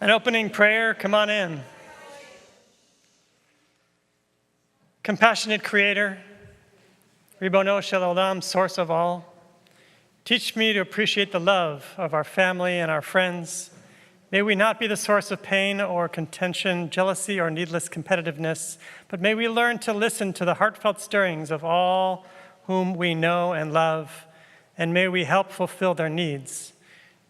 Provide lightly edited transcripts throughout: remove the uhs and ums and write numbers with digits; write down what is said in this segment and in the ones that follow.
An opening prayer, come on in. Compassionate Creator, Ribono Shel Olam, source of all, teach me to appreciate the love of our family and our friends. May we not be the source of pain or contention, jealousy or needless competitiveness, but may we learn to listen to the heartfelt stirrings of all whom we know and love, and may we help fulfill their needs.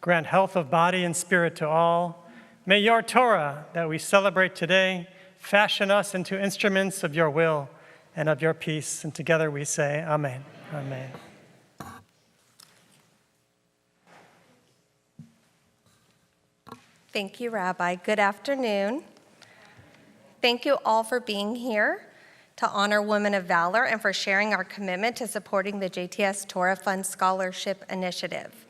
Grant health of body and spirit to all. May your Torah that we celebrate today fashion us into instruments of your will and of your peace. And together we say, Amen. Amen. Thank you, Rabbi. Good afternoon. Thank you all for being here to honor Women of Valor and for sharing our commitment to supporting the JTS Torah Fund Scholarship Initiative.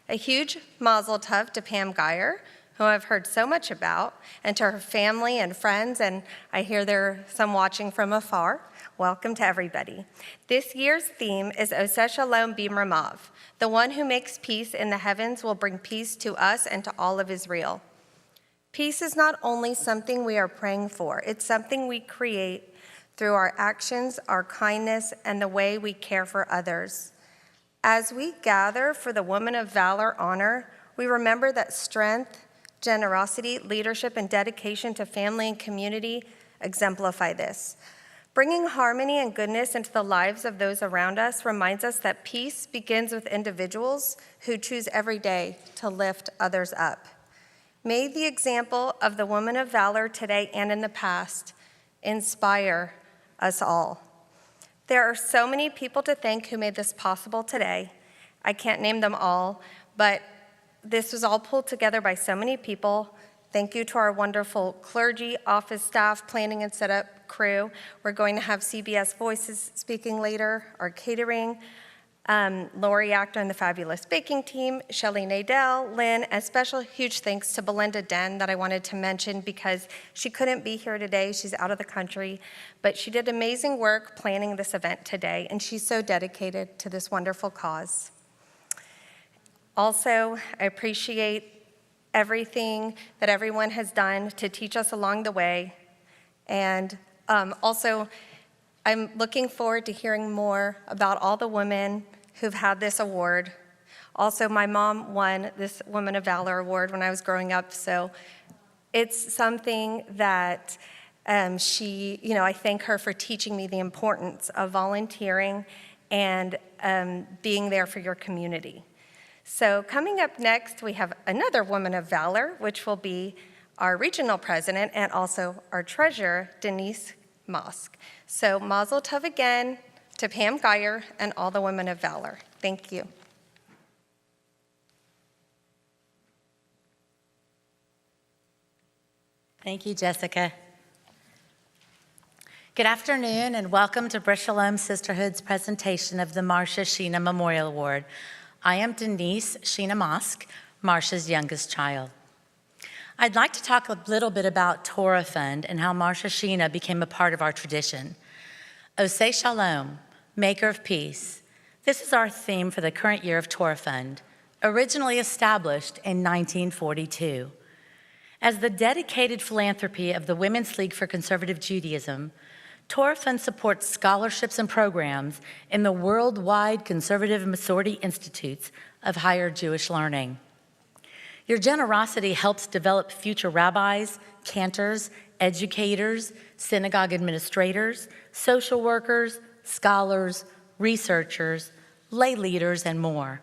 A huge mazel tov to Pam Geyer, who I've heard so much about, and to her family and friends, and I hear there are some watching from afar. Welcome to everybody. This year's theme is Oseh Shalom B'Mramav. The one who makes peace in the heavens will bring peace to us and to all of Israel. Peace is not only something we are praying for, it's something we create through our actions, our kindness, and the way we care for others. As we gather for the Women of Valor honor, we remember that strength, generosity, leadership, and dedication to family and community exemplify this. Bringing harmony and goodness into the lives of those around us reminds us that peace begins with individuals who choose every day to lift others up. May the example of the Women of Valor today and in the past inspire us all. There are so many people to thank who made this possible today. I can't name them all, but this was all pulled together by so many people. Thank you to our wonderful clergy, office staff, planning and setup crew. We're going to have CBS Voices speaking later, our catering, Lori Actor and the fabulous baking team, Shelly Nadell, Lynn, and special huge thanks to Belinda Denn that I wanted to mention because she couldn't be here today. She's out of the country, but she did amazing work planning this event today, and she's so dedicated to this wonderful cause. Also, I appreciate everything that everyone has done to teach us along the way. And also, I'm looking forward to hearing more about all the women who've had this award. Also, my mom won this Women of Valor award when I was growing up, so it's something that I thank her for teaching me the importance of volunteering and being there for your community. So coming up next, we have another Woman of Valor, which will be our regional president and also our treasurer, Denise Mosk. So mazel tov again to Pam Geyer and all the Women of Valor. Thank you. Thank you, Jessica. Good afternoon and welcome to Brith Shalom Sisterhood's presentation of the Marcia Sheena Memorial Award. I am Denise Sheena Mosk, Marcia's youngest child. I'd like to talk a little bit about Torah Fund and how Marcia Sheena became a part of our tradition. Oseh Shalom, Maker of Peace. This is our theme for the current year of Torah Fund, originally established in 1942. As the dedicated philanthropy of the Women's League for Conservative Judaism, Torah Fund supports scholarships and programs in the worldwide conservative Masorti institutes of higher Jewish learning. Your generosity helps develop future rabbis, cantors, educators, synagogue administrators, social workers, scholars, researchers, lay leaders, and more.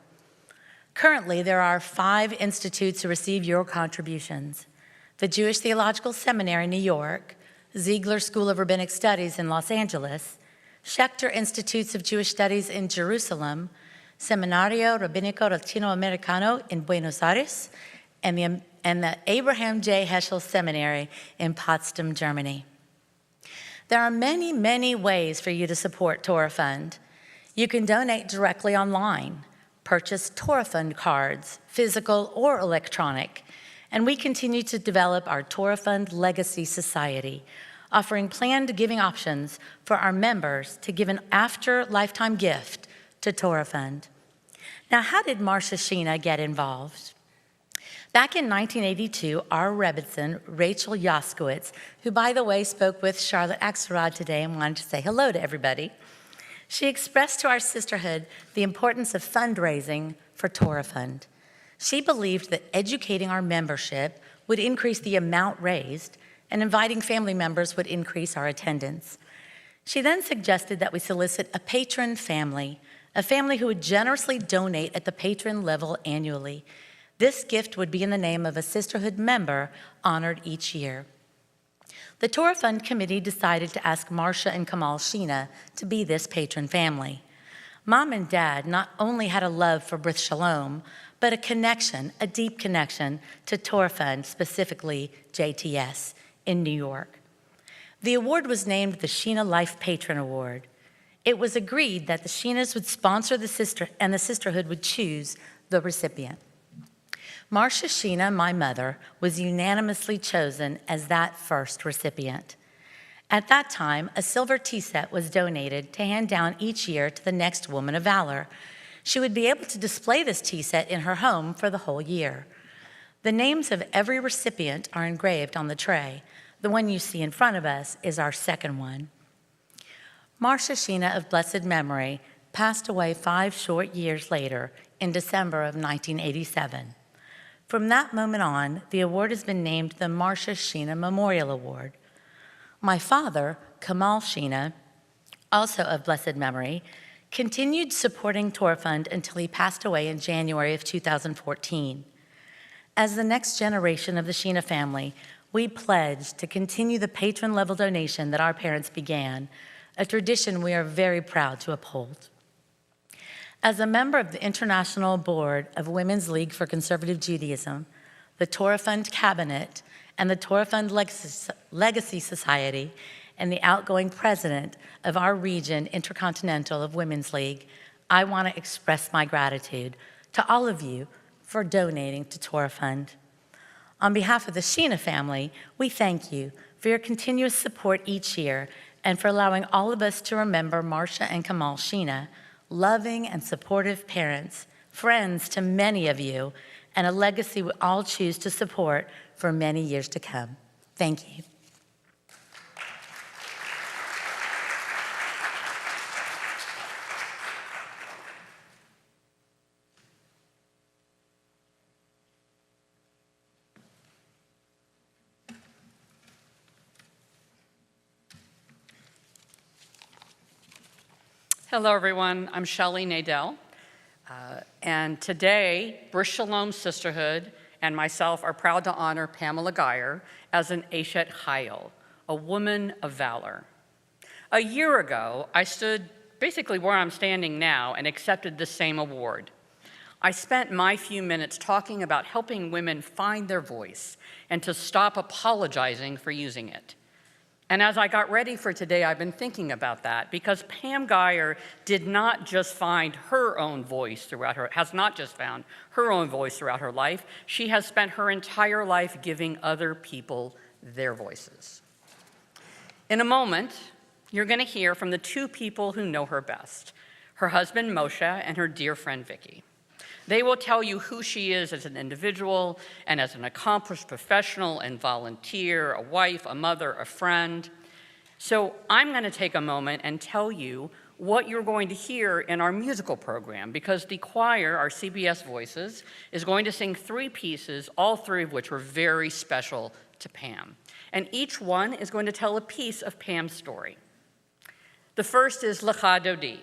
Currently, there are 5 institutes who receive your contributions: the Jewish Theological Seminary in New York, Ziegler School of Rabbinic Studies in Los Angeles, Schechter Institutes of Jewish Studies in Jerusalem, Seminario Rabbinico Latinoamericano in Buenos Aires, and the Abraham J. Heschel Seminary in Potsdam, Germany. There are many, many ways for you to support Torah Fund. You can donate directly online, purchase Torah Fund cards, physical or electronic, and we continue to develop our Torah Fund Legacy Society, offering planned giving options for our members to give an after-lifetime gift to Torah Fund. Now, how did Marcia Sheena get involved? Back in 1982, our Rebbitzin, Rachel Yaskowitz, who, by the way, spoke with Charlotte Axelrod today and wanted to say hello to everybody, she expressed to our sisterhood the importance of fundraising for Torah Fund. She believed that educating our membership would increase the amount raised, and inviting family members would increase our attendance. She then suggested that we solicit a patron family, a family who would generously donate at the patron level annually. This gift would be in the name of a sisterhood member honored each year. The Torah Fund Committee decided to ask Marcia and Kamal Sheena to be this patron family. Mom and Dad not only had a love for Brith Shalom, but a connection, a deep connection to Torah Fund, specifically JTS, in New York. The award was named the Sheena Life Patron Award. It was agreed that the Sheenas would sponsor the sister and the sisterhood would choose the recipient. Marcia Sheena, my mother, was unanimously chosen as that first recipient. At that time, a silver tea set was donated to hand down each year to the next woman of valor. She would be able to display this tea set in her home for the whole year. The names of every recipient are engraved on the tray. The one you see in front of us is our second one. Marcia Sheena of blessed memory passed away 5 short years later in December of 1987. From that moment on, the award has been named the Marcia Sheena Memorial Award. My father, Kamal Sheena, also of blessed memory, continued supporting Torah Fund until he passed away in January of 2014. As the next generation of the Sheena family, we pledged to continue the patron-level donation that our parents began, a tradition we are very proud to uphold. As a member of the International Board of Women's League for Conservative Judaism, the Torah Fund Cabinet, and the Torah Fund Legacy Society, and the outgoing president of our region, Intercontinental of Women's League, I want to express my gratitude to all of you for donating to Torah Fund. On behalf of the Sheena family, we thank you for your continuous support each year and for allowing all of us to remember Marcia and Kamal Sheena, loving and supportive parents, friends to many of you, and a legacy we all choose to support for many years to come. Thank you. Hello, everyone. I'm Shelley Nadell, and today, Brith Shalom Sisterhood and myself are proud to honor Pamela Geyer as an Eshet Chayil, a woman of valor. A year ago, I stood basically where I'm standing now and accepted the same award. I spent my few minutes talking about helping women find their voice and to stop apologizing for using it. And as I got ready for today, I've been thinking about that because Pam Geyer did not just find her own voice has not just found her own voice throughout her life. She has spent her entire life giving other people their voices. In a moment, you're going to hear from the 2 people who know her best, her husband Moshe and her dear friend Vicky. They will tell you who she is as an individual and as an accomplished professional and volunteer, a wife, a mother, a friend. So I'm going to take a moment and tell you what you're going to hear in our musical program because the choir, our CBS Voices, is going to sing 3 pieces, all 3 of which were very special to Pam. And each one is going to tell a piece of Pam's story. The first is Lecha Dodi,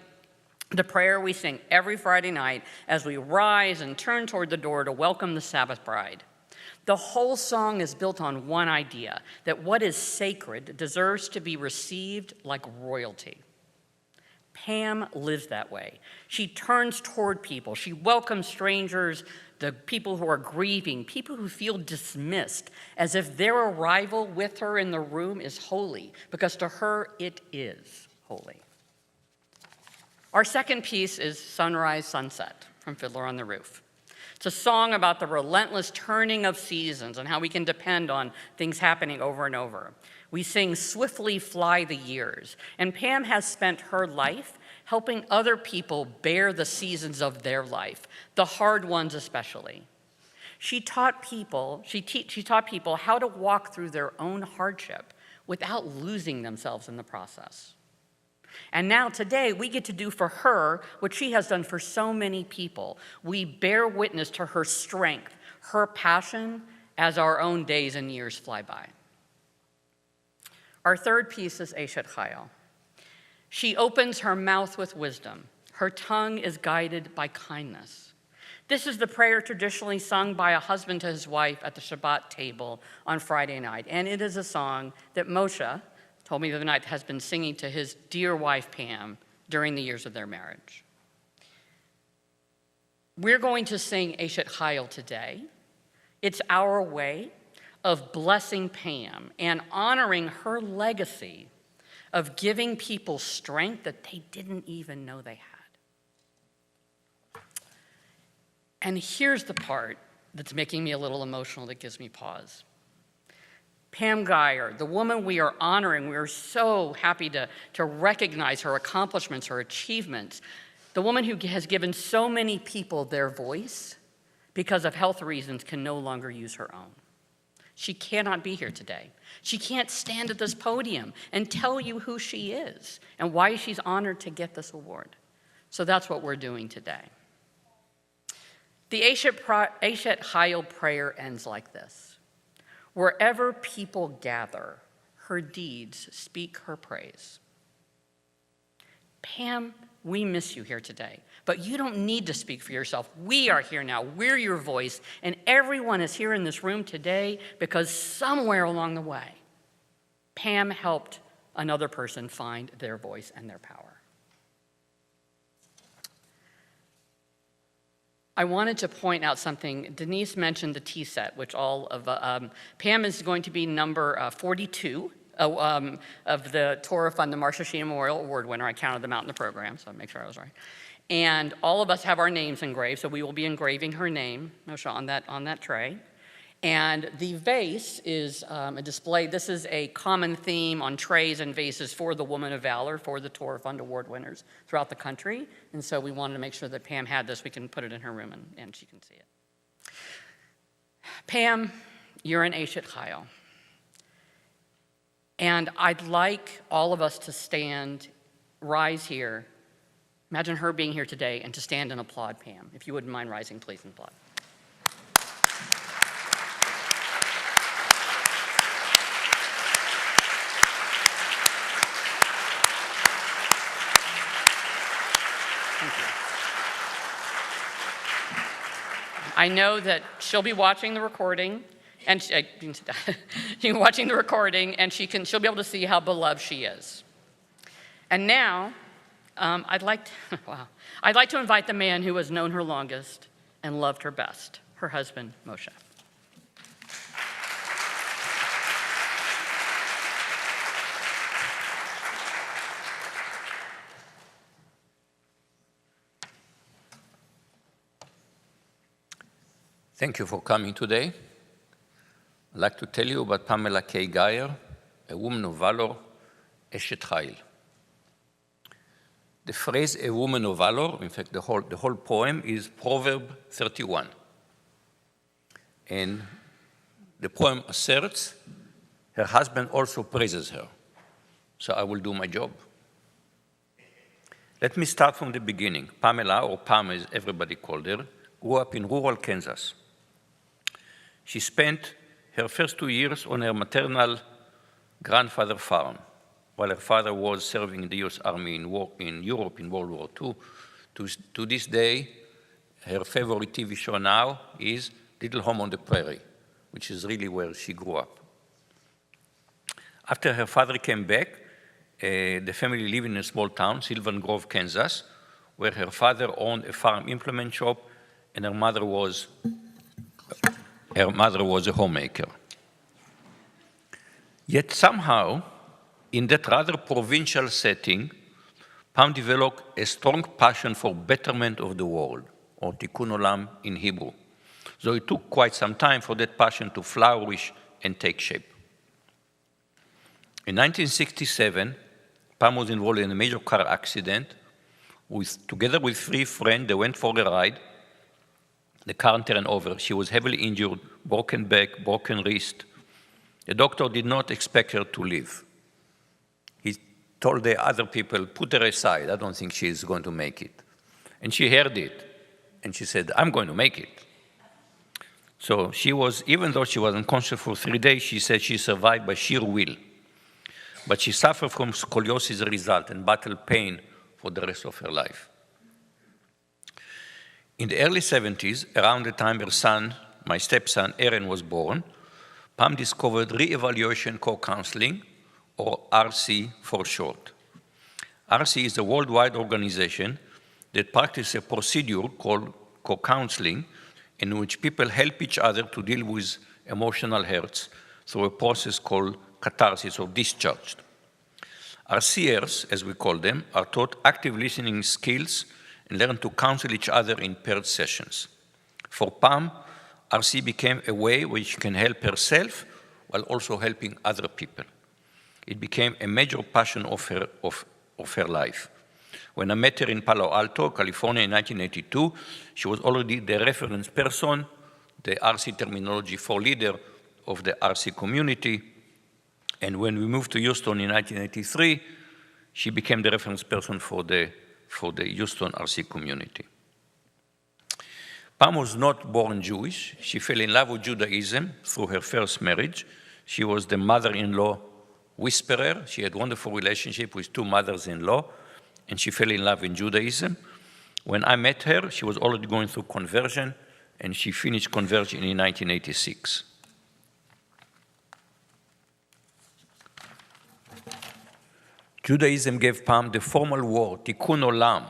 the prayer we sing every Friday night as we rise and turn toward the door to welcome the Sabbath bride. The whole song is built on one idea, that what is sacred deserves to be received like royalty. Pam lives that way. She turns toward people. She welcomes strangers, the people who are grieving, people who feel dismissed, as if their arrival with her in the room is holy, because to her it is holy. Our second piece is Sunrise Sunset from Fiddler on the Roof. It's a song about the relentless turning of seasons and how we can depend on things happening over and over. We sing Swiftly Fly the Years, and Pam has spent her life helping other people bear the seasons of their life, the hard ones especially. She taught people how to walk through their own hardship without losing themselves in the process. And now today, we get to do for her what she has done for so many people. We bear witness to her strength, her passion, as our own days and years fly by. Our third piece is Eshet Chayil. She opens her mouth with wisdom. Her tongue is guided by kindness. This is the prayer traditionally sung by a husband to his wife at the Shabbat table on Friday night. And it is a song that Moshe told me the other night has been singing to his dear wife, Pam, during the years of their marriage. We're going to sing Eshet Chayil today. It's our way of blessing Pam and honoring her legacy of giving people strength that they didn't even know they had. And here's the part that's making me a little emotional that gives me pause. Pam Geyer, the woman we are honoring, we are so happy to recognize her accomplishments, her achievements, the woman who has given so many people their voice because of health reasons can no longer use her own. She cannot be here today. She can't stand at this podium and tell you who she is and why she's honored to get this award. So that's what we're doing today. The Eshet Chayil prayer ends like this. Wherever people gather, her deeds speak her praise. Pam, we miss you here today, but you don't need to speak for yourself. We are here now. We're your voice, and everyone is here in this room today because somewhere along the way, Pam helped another person find their voice and their power. I wanted to point out something. Denise mentioned the tea set, which all of Pam is going to be number 42 of the Torah Fund, the Marcia, Sheena Memorial Award winner. I counted them out in the program, so I'll make sure I was right. And all of us have our names engraved, so we will be engraving her name, Moshe, on that tray. And the vase is a display. This is a common theme on trays and vases for the Woman of Valor, for the Torah Fund Award winners throughout the country. And so we wanted to make sure that Pam had this. We can put it in her room and she can see it. Pam, you're an Eshet Chayil. And I'd like all of us to rise here. Imagine her being here today and to stand and applaud Pam. If you wouldn't mind rising, please, and applaud. I know that she'll be watching the recording, and she'll be watching the recording, and she'll be able to see how beloved she is. And now, I'd like to invite the man who has known her longest and loved her best, her husband, Moshe. Thank you for coming today. I'd like to tell you about Pamela Geyer, a woman of valor, Eshet Chayil. The phrase "a woman of valor," in fact, the whole poem is Proverb 31. And the poem asserts her husband also praises her. So I will do my job. Let me start from the beginning. Pamela, or Pam as everybody called her, grew up in rural Kansas. She spent her first 2 years on her maternal grandfather's farm, while her father was serving in the US Army in Europe in World War II. To this day, her favorite TV show now is Little Home on the Prairie, which is really where she grew up. After her father came back, the family lived in a small town, Sylvan Grove, Kansas, where her father owned a farm implement shop and her mother was a homemaker. Yet somehow, in that rather provincial setting, Pam developed a strong passion for betterment of the world, or tikkun olam in Hebrew. So it took quite some time for that passion to flourish and take shape. In 1967, Pam was involved in a major car accident. Together with 3 friends, they went for a ride, The car turned over. She was heavily injured, broken back, broken wrist. The doctor did not expect her to live. He told the other people, put her aside. I don't think she's going to make it. And she heard it. And she said, I'm going to make it. So she was, even though she was unconscious for 3 days, she said she survived by sheer will. But she suffered from scoliosis as a result and battled pain for the rest of her life. In the early 70s, around the time her son, my stepson, Aaron, was born, Pam discovered Re-Evaluation Co-Counseling, or RC for short. RC is a worldwide organization that practices a procedure called co-counseling, in which people help each other to deal with emotional hurts through a process called catharsis or discharge. RCers, as we call them, are taught active listening skills and learn to counsel each other in paired sessions. For Pam, RC became a way where she can help herself while also helping other people. It became a major passion of her life. When I met her in Palo Alto, California in 1982, she was already the reference person, the RC terminology for leader of the RC community. And when we moved to Houston in 1983, she became the reference person for the Houston RC community. Pam was not born Jewish. She fell in love with Judaism through her first marriage. She was the mother-in-law whisperer. She had a wonderful relationship with 2 mothers-in-law, and she fell in love in Judaism. When I met her, she was already going through conversion, and she finished conversion in 1986. Judaism gave Pam the formal word, tikkun olam,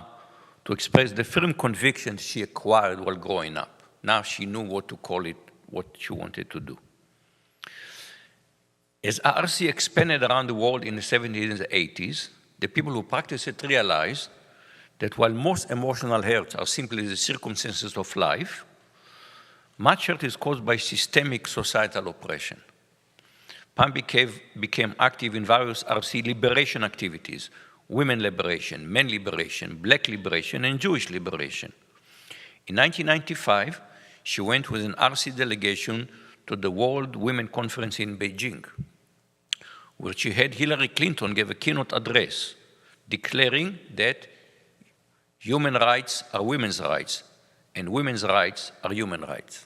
to express the firm conviction she acquired while growing up. Now she knew what to call it, what she wanted to do. As RC expanded around the world in the 70s and 80s, the people who practiced it realized that while most emotional hurts are simply the circumstances of life, much hurt is caused by systemic societal oppression. Pam became active in various RC liberation activities: women liberation, men liberation, black liberation, and Jewish liberation. In 1995, she went with an RC delegation to the World Women Conference in Beijing, where she had Hillary Clinton give a keynote address declaring that human rights are women's rights and women's rights are human rights.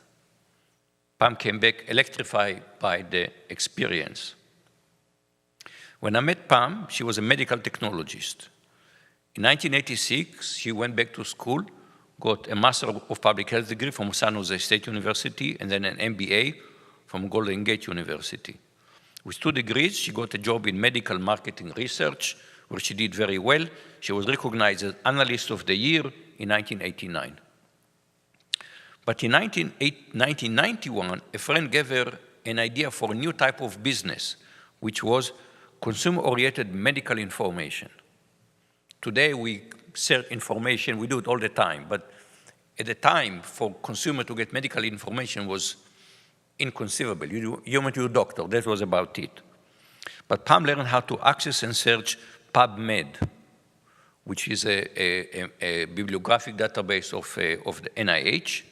Pam came back electrified by the experience. When I met Pam, she was a medical technologist. In 1986, she went back to school, got a Master of Public Health degree from San Jose State University, and then an MBA from Golden Gate University. With 2 degrees, she got a job in medical marketing research, where she did very well. She was recognized as Analyst of the Year in 1989. But in 1991, a friend gave her an idea for a new type of business, which was consumer-oriented medical information. Today, we search information, we do it all the time, but at the time, for consumer to get medical information was inconceivable. You went to your doctor, that was about it. But Pam learned how to access and search PubMed, which is a bibliographic database of the NIH,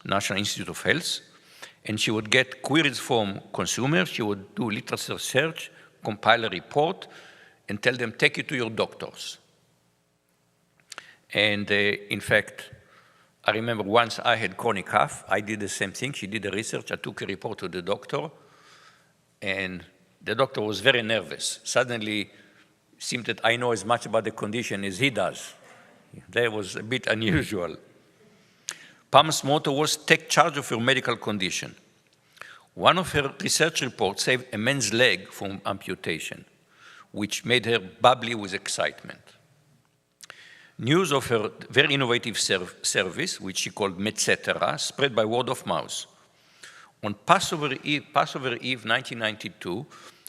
National Institute of Health, and she would get queries from consumers. She would do literature search, compile a report, and tell them, take it to your doctors. And in fact, I remember once I had chronic cough. I did the same thing. She did the research. I took a report to the doctor, and the doctor was very nervous. Suddenly, it seemed that I know as much about the condition as he does. That was a bit unusual. Pam's motto was, take charge of your medical condition. One of her research reports saved a man's leg from amputation, which made her bubbly with excitement. News of her very innovative service, which she called Metcetera, spread by word of mouth. On Passover Eve 1992,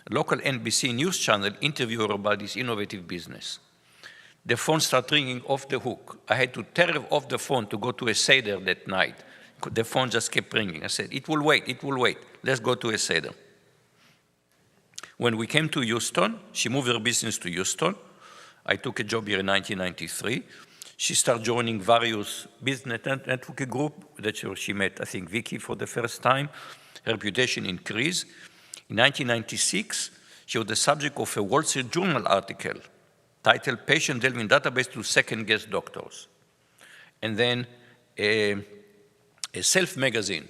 a local NBC news channel interviewed her about this innovative business. The phone started ringing off the hook. I had to tear off the phone to go to a Seder that night. The phone just kept ringing. I said, it will wait. Let's go to a Seder. When we came to Houston, she moved her business to Houston. I took a job here in 1993. She started joining various business networking groups. That's where she met, I think, Vicky for the first time. Her reputation increased. In 1996, she was the subject of a Wall Street Journal article titled Patient Delving Database to Second-Guess Doctors. And then a Self magazine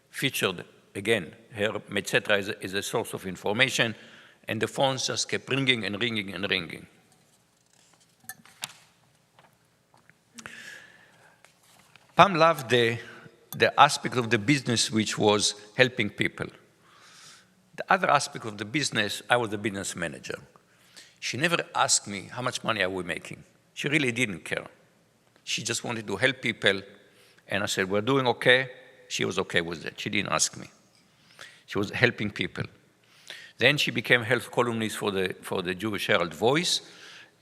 featured, again, her etc. as a source of information, and the phones just kept ringing and ringing and ringing. Pam loved the aspect of the business which was helping people. The other aspect of the business, I was the business manager. She never asked me how much money I was making. She really didn't care. She just wanted to help people, and I said, we're doing okay. She was okay with that. She didn't ask me. She was helping people. Then she became health columnist for the Jewish Herald Voice,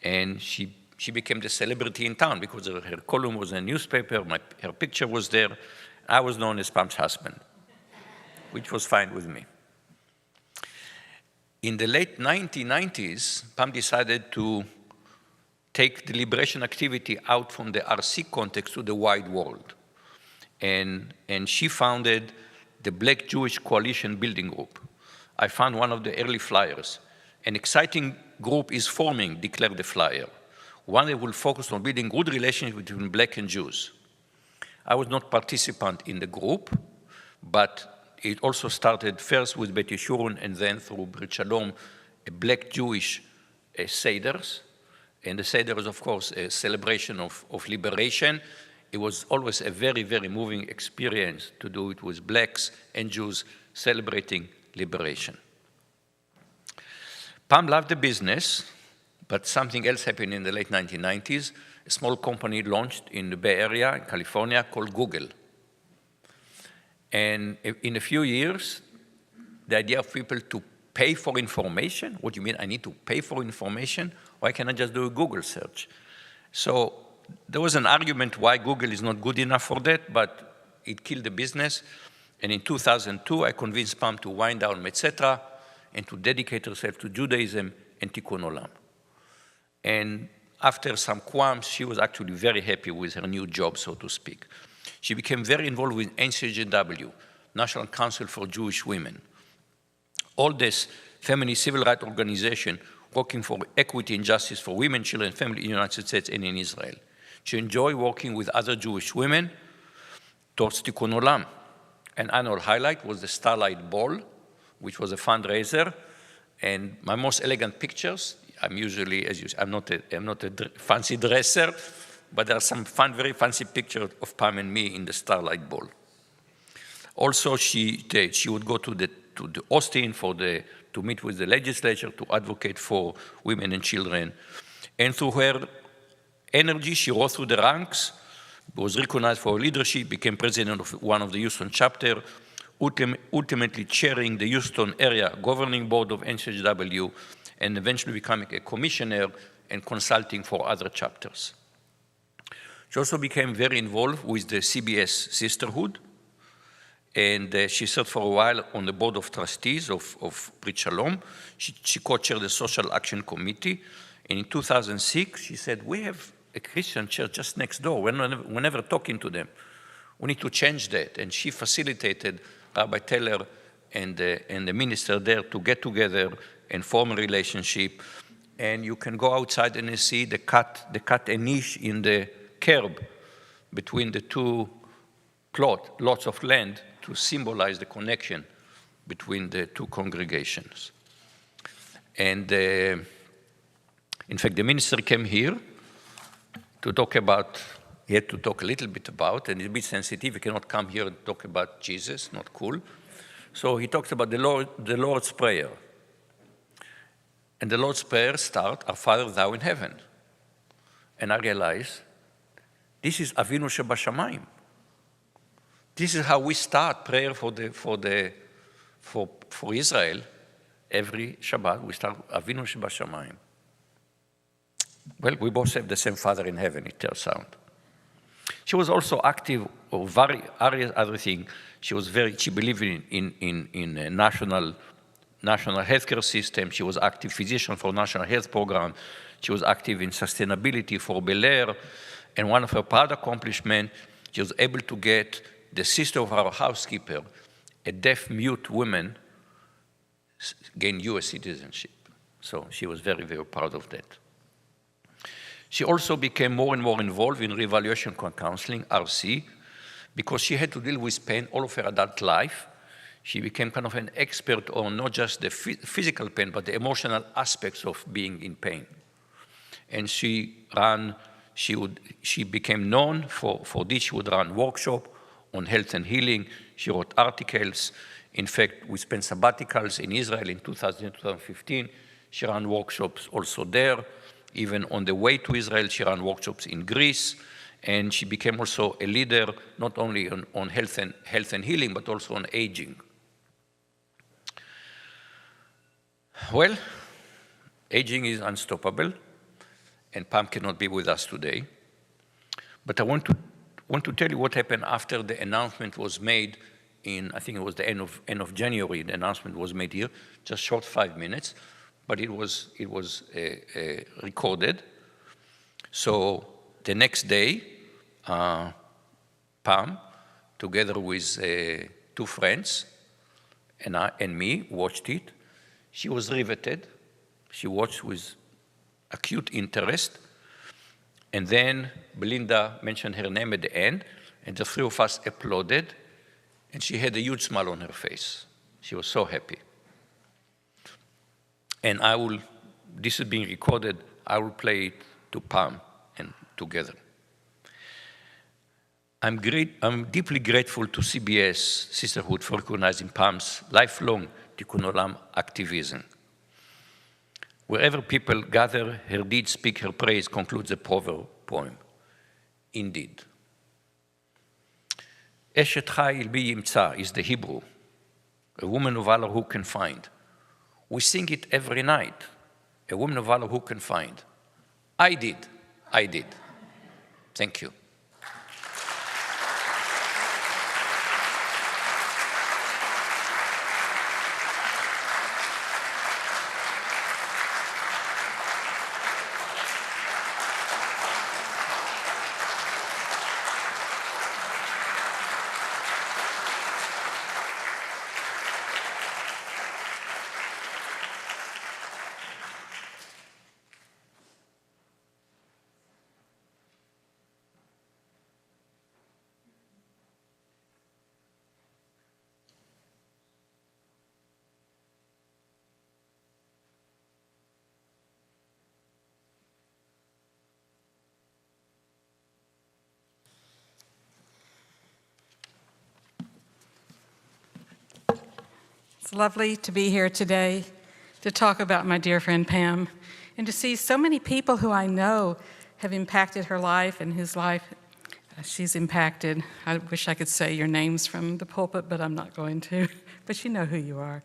and she became the celebrity in town because her column was in a newspaper, her picture was there. I was known as Pam's husband, which was fine with me. In the late 1990s, Pam decided to take the liberation activity out from the RC context to the wide world. And she founded the Black Jewish Coalition Building Group. I found one of the early flyers. An exciting group is forming, declared the flyer. One that will focus on building good relations between Black and Jews. I was not participant in the group, but it also started first with Bet Yeshurun and then through Brith Shalom, a Black Jewish Seders. And the Seder is, of course, a celebration of liberation. It was always a very, very moving experience to do it with Blacks and Jews celebrating liberation. Pam loved the business, but something else happened in the late 1990s. A small company launched in the Bay Area, in California, called Google. And in a few years, the idea of people to pay for information, what do you mean I need to pay for information? Why can't I just do a Google search? So there was an argument why Google is not good enough for that, but it killed the business. And in 2002, I convinced Pam to wind down etc. and to dedicate herself to Judaism and Tikkun Olam. And after some qualms, she was actually very happy with her new job, so to speak. She became very involved with NCJW, National Council for Jewish Women. All this feminist civil rights organization working for equity and justice for women, children, and family in the United States and in Israel. She enjoyed working with other Jewish women towards Tikkun Olam. An annual highlight was the Starlight Ball, which was a fundraiser. And my most elegant pictures, I'm usually, as you say, I'm not a fancy dresser, but there are some very fancy pictures of Pam and me in the Starlight Ball. Also, she would go to Austin to meet with the legislature to advocate for women and children. And through her energy, she rose through the ranks, was recognized for her leadership, became president of one of the Houston chapter, ultimately chairing the Houston area governing board of NCJW, and eventually becoming a commissioner and consulting for other chapters. She also became very involved with the CBS Sisterhood, and she served for a while on the board of trustees of Brith Shalom. She co-chaired the Social Action Committee, and in 2006, she said, we have a Christian church just next door. We're never talking to them. We need to change that. And she facilitated Rabbi Taylor and the minister there to get together and form a relationship. And you can go outside and you see they cut a niche in the curb between the two lots of land to symbolize the connection between the two congregations. And in fact, the minister came here to talk about, he had to talk a little bit about, and he's a bit sensitive, he cannot come here and talk about Jesus, not cool. So he talks about the Lord's Prayer. And the Lord's Prayer starts, Our Father, thou in heaven. And I realized, this is Avinu Shebashamayim. This is how we start prayer for Israel. Every Shabbat, we start Avinu Shebashamayim. Well, we both have the same Father in heaven, it turns out. She was also active or various other things. She believed in a national healthcare system. She was active physician for national health program. She was active in sustainability for Bellaire. And one of her proud accomplishments, she was able to get the sister of our housekeeper, a deaf-mute woman, gain US citizenship. So she was very, very proud of that. She also became more and more involved in reevaluation counseling, RC, because she had to deal with pain all of her adult life. She became kind of an expert on not just the physical pain, but the emotional aspects of being in pain. And she became known for this. She would run workshops on health and healing. She wrote articles. In fact, we spent sabbaticals in Israel in 2015. She ran workshops also there. Even on the way to Israel, she ran workshops in Greece. And she became also a leader, not only on health and healing, but also on aging. Well, aging is unstoppable, and Pam cannot be with us today. But I want to tell you what happened after the announcement was made in, I think it was the end of January. The announcement was made here, just short 5 minutes, but it was recorded. So the next day, Pam, together with 2 friends and me, watched it. She was riveted. She watched with acute interest. And then Belinda mentioned her name at the end, and the 3 of us applauded, and she had a huge smile on her face. She was so happy. And this is being recorded, I will play it to Pam and together. I'm deeply grateful to CBS, Sisterhood, for recognizing Pam's lifelong Tikkun Olam activism. Wherever people gather, her deeds speak her praise, concludes the proverb poem. Indeed. Eshet Chai ilbi yimtza is the Hebrew, a woman of valor who can find. We sing it every night, a woman of valor who can find. I did. Thank you. It's lovely to be here today to talk about my dear friend Pam and to see so many people who I know have impacted her life and whose life she's impacted. I wish I could say your names from the pulpit, but I'm not going to, but you know who you are.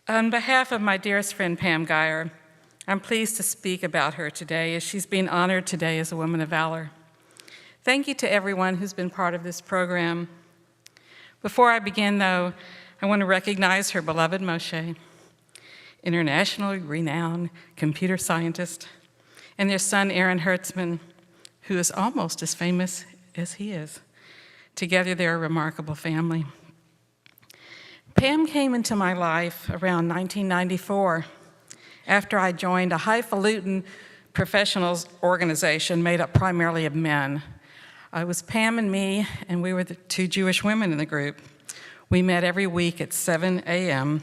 On behalf of my dearest friend Pam Geyer, I'm pleased to speak about her today as she's being honored today as a woman of valor. Thank you to everyone who's been part of this program. Before I begin, though, I want to recognize her beloved Moshe, internationally renowned computer scientist, and their son Aaron Hertzman, who is almost as famous as he is. Together, they're a remarkable family. Pam came into my life around 1994 after I joined a highfalutin professionals organization made up primarily of men. It was Pam and me, and we were the 2 Jewish women in the group. We met every week at 7 a.m.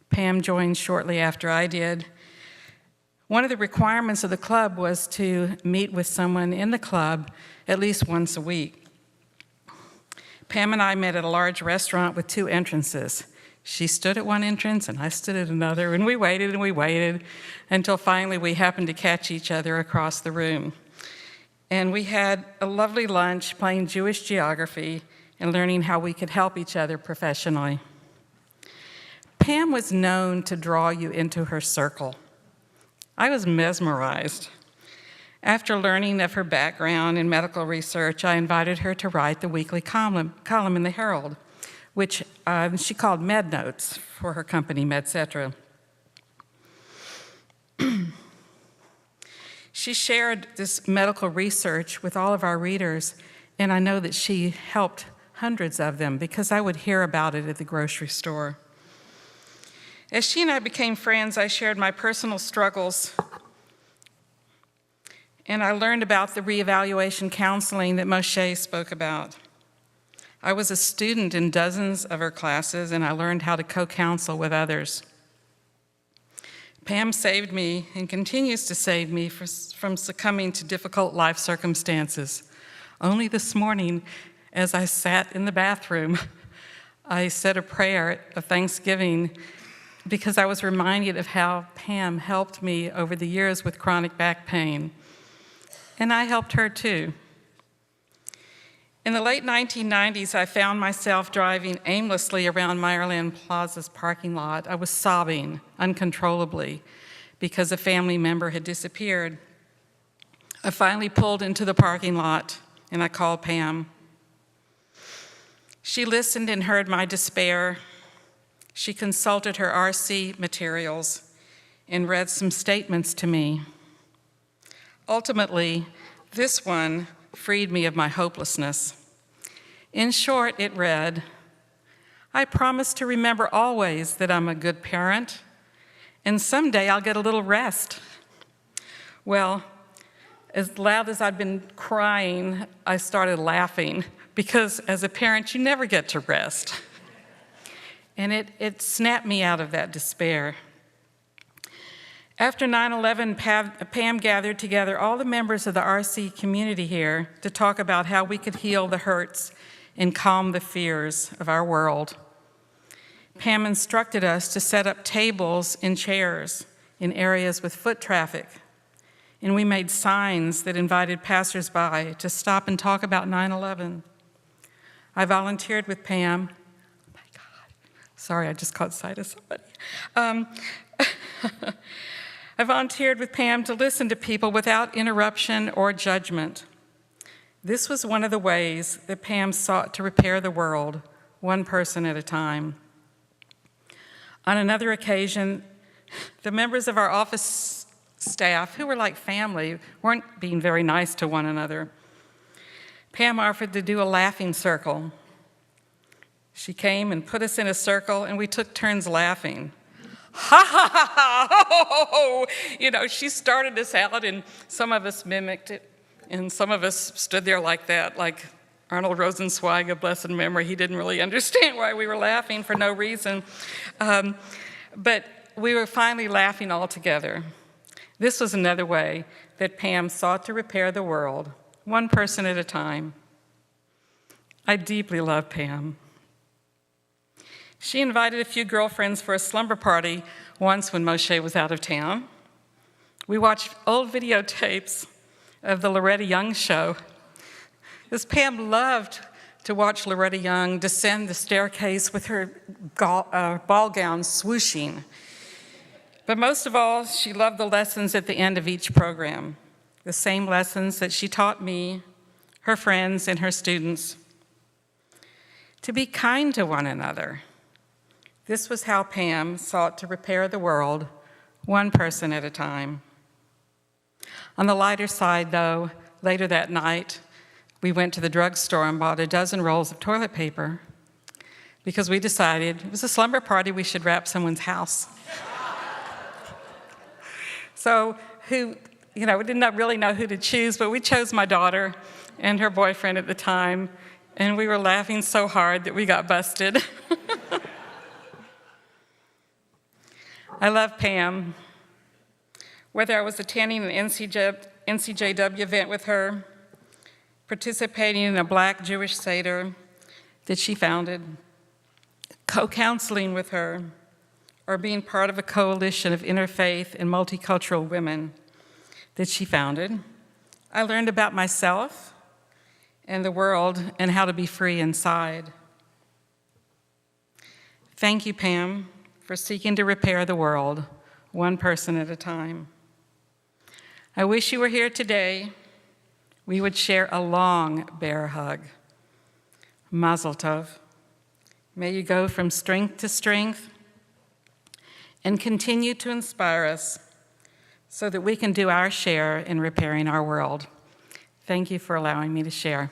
Pam joined shortly after I did. One of the requirements of the club was to meet with someone in the club at least once a week. Pam and I met at a large restaurant with 2 entrances. She stood at one entrance and I stood at another, and we waited until finally we happened to catch each other across the room. And we had a lovely lunch playing Jewish geography and learning how we could help each other professionally. Pam was known to draw you into her circle. I was mesmerized. After learning of her background in medical research, I invited her to write the weekly column in the Herald, which she called Med Notes for her company, MedCetra. She shared this medical research with all of our readers, and I know that she helped hundreds of them because I would hear about it at the grocery store. As she and I became friends, I shared my personal struggles, and I learned about the reevaluation counseling that Moshe spoke about. I was a student in dozens of her classes, and I learned how to co-counsel with others. Pam saved me and continues to save me from succumbing to difficult life circumstances. Only this morning, as I sat in the bathroom, I said a prayer of thanksgiving because I was reminded of how Pam helped me over the years with chronic back pain. And I helped her too. In the late 1990s, I found myself driving aimlessly around Meyerland Plaza's parking lot. I was sobbing uncontrollably because a family member had disappeared. I finally pulled into the parking lot and I called Pam. She listened and heard my despair. She consulted her RC materials and read some statements to me. Ultimately, this one freed me of my hopelessness. In short, it read, I promise to remember always that I'm a good parent, and someday I'll get a little rest. Well, as loud as I'd been crying, I started laughing because as a parent, you never get to rest. And it snapped me out of that despair. After 9/11, Pam gathered together all the members of the RC community here to talk about how we could heal the hurts and calm the fears of our world. Pam instructed us to set up tables and chairs in areas with foot traffic, and we made signs that invited passersby to stop and talk about 9/11. I volunteered with Pam. Oh my God, sorry, I just caught sight of somebody. I volunteered with Pam to listen to people without interruption or judgment. This was one of the ways that Pam sought to repair the world, one person at a time. On another occasion, the members of our office staff, who were like family, weren't being very nice to one another. Pam offered to do a laughing circle. She came and put us in a circle, and we took turns laughing. Ha ha ha ha, ho, ho, ho. You know, she started us out, and some of us mimicked it, and some of us stood there like that, like Arnold Rosenzweig, of blessed memory. He didn't really understand why we were laughing for no reason. But we were finally laughing all together. This was another way that Pam sought to repair the world, one person at a time. I deeply love Pam. She invited a few girlfriends for a slumber party once when Moshe was out of town. We watched old videotapes of the Loretta Young show. This Pam loved to watch Loretta Young descend the staircase with her ball gown swooshing. But most of all, she loved the lessons at the end of each program, the same lessons that she taught me, her friends, and her students. To be kind to one another. This was how Pam sought to repair the world, one person at a time. On the lighter side, though, later that night, we went to the drugstore and bought a dozen rolls of toilet paper because we decided it was a slumber party, we should wrap someone's house. So we did not really know who to choose, but we chose my daughter and her boyfriend at the time, and we were laughing so hard that we got busted. I love Pam. Whether I was attending an NCJW event with her, participating in a Black Jewish Seder that she founded, co-counseling with her, or being part of a coalition of interfaith and multicultural women that she founded, I learned about myself and the world and how to be free inside. Thank you, Pam, for seeking to repair the world, one person at a time. I wish you were here today. We would share a long bear hug. Mazel tov. May you go from strength to strength and continue to inspire us so that we can do our share in repairing our world. Thank you for allowing me to share.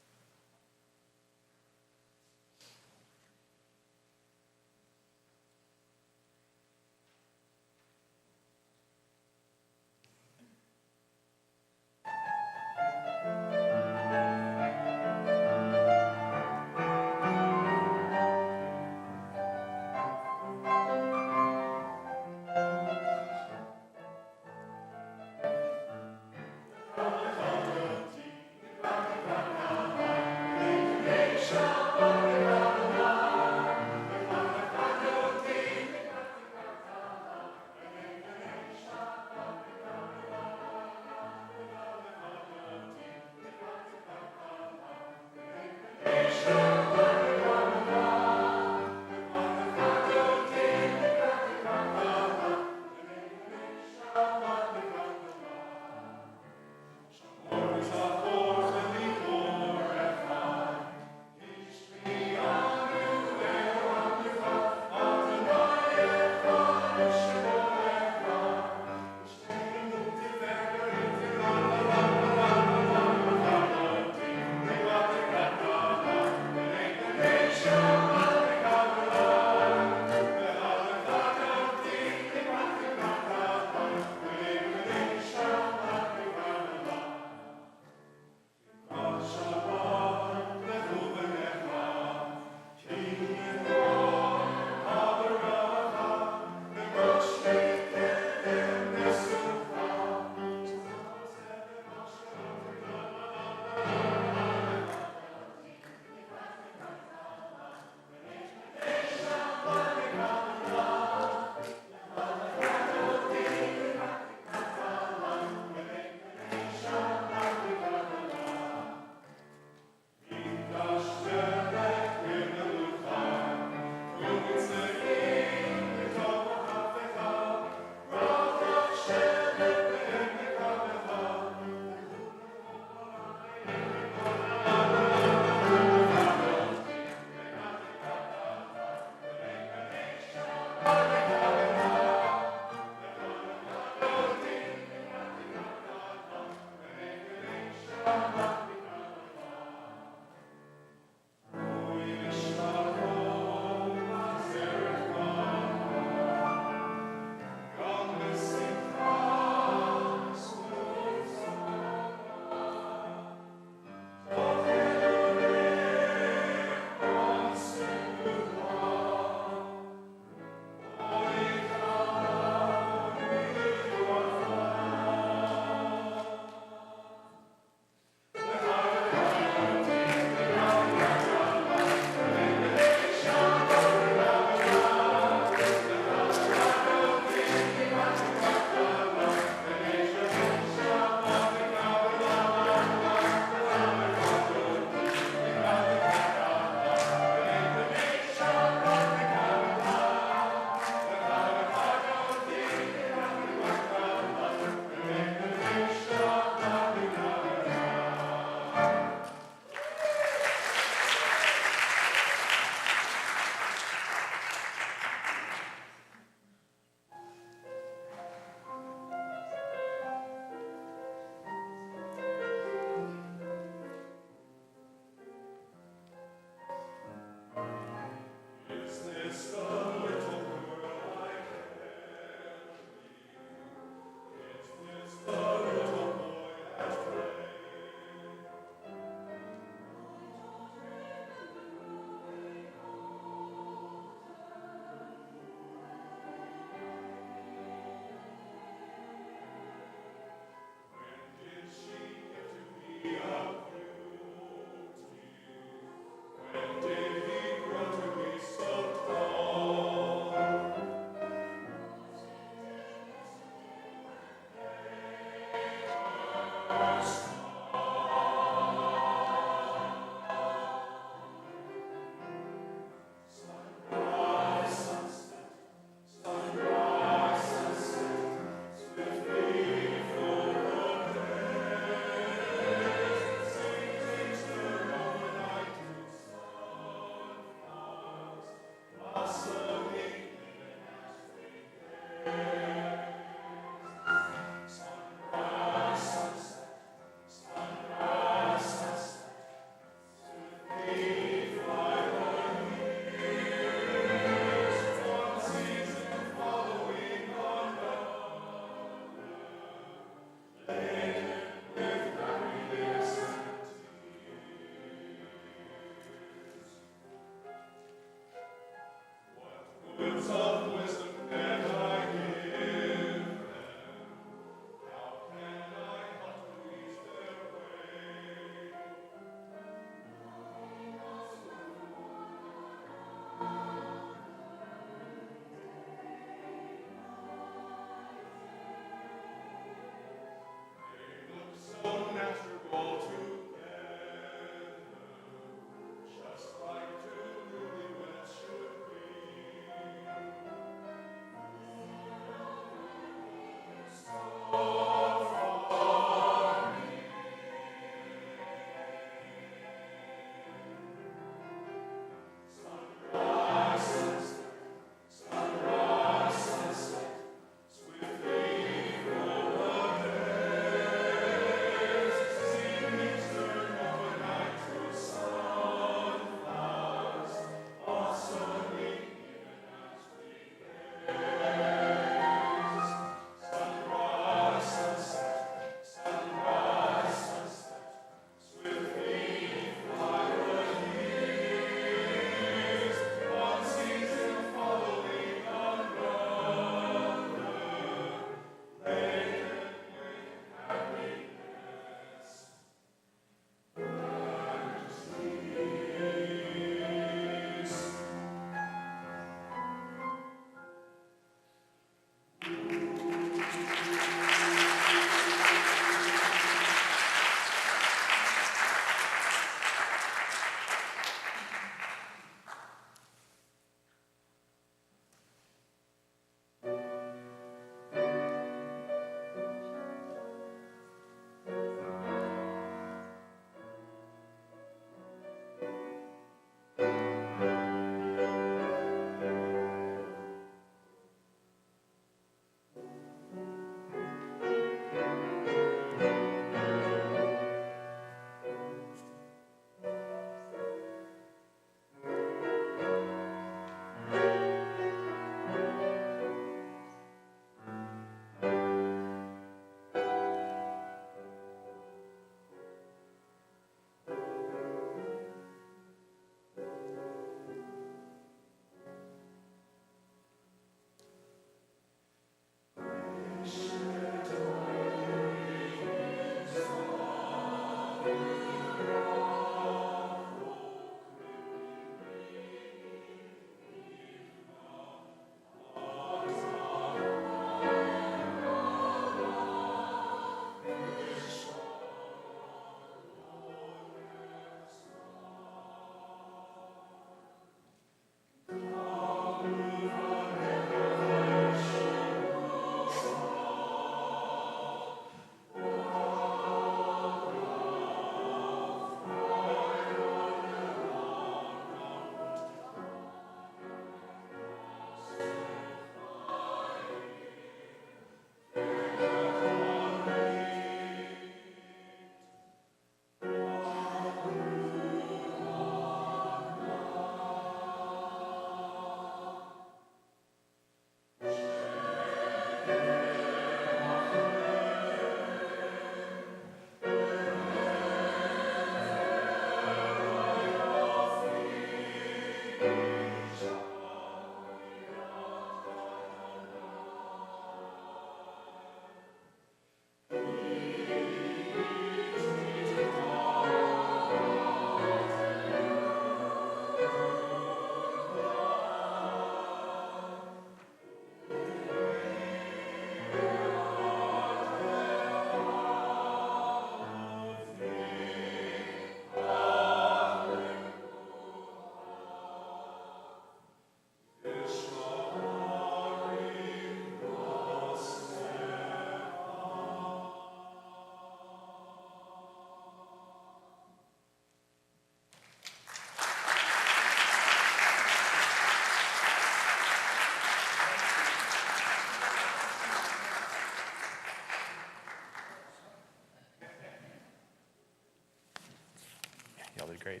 Great.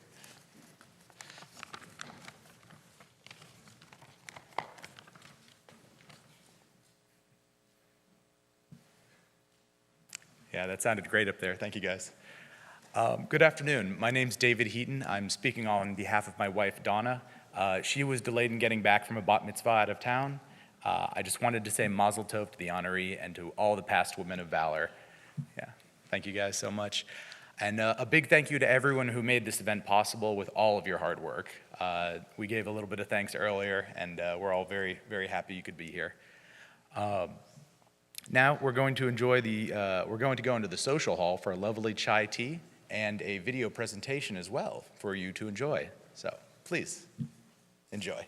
Yeah, that sounded great up there. Thank you, guys. Good afternoon. My name's David Heaton. I'm speaking on behalf of my wife, Donna. She was delayed in getting back from a bat mitzvah out of town. I just wanted to say mazel tov to the honoree and to all the past women of Valor. Yeah, thank you guys so much. And a big thank you to everyone who made this event possible with all of your hard work. We gave a little bit of thanks earlier, and we're all very, very happy you could be here. Now we're going to go into the social hall for a lovely chai tea and a video presentation as well for you to enjoy. So please enjoy.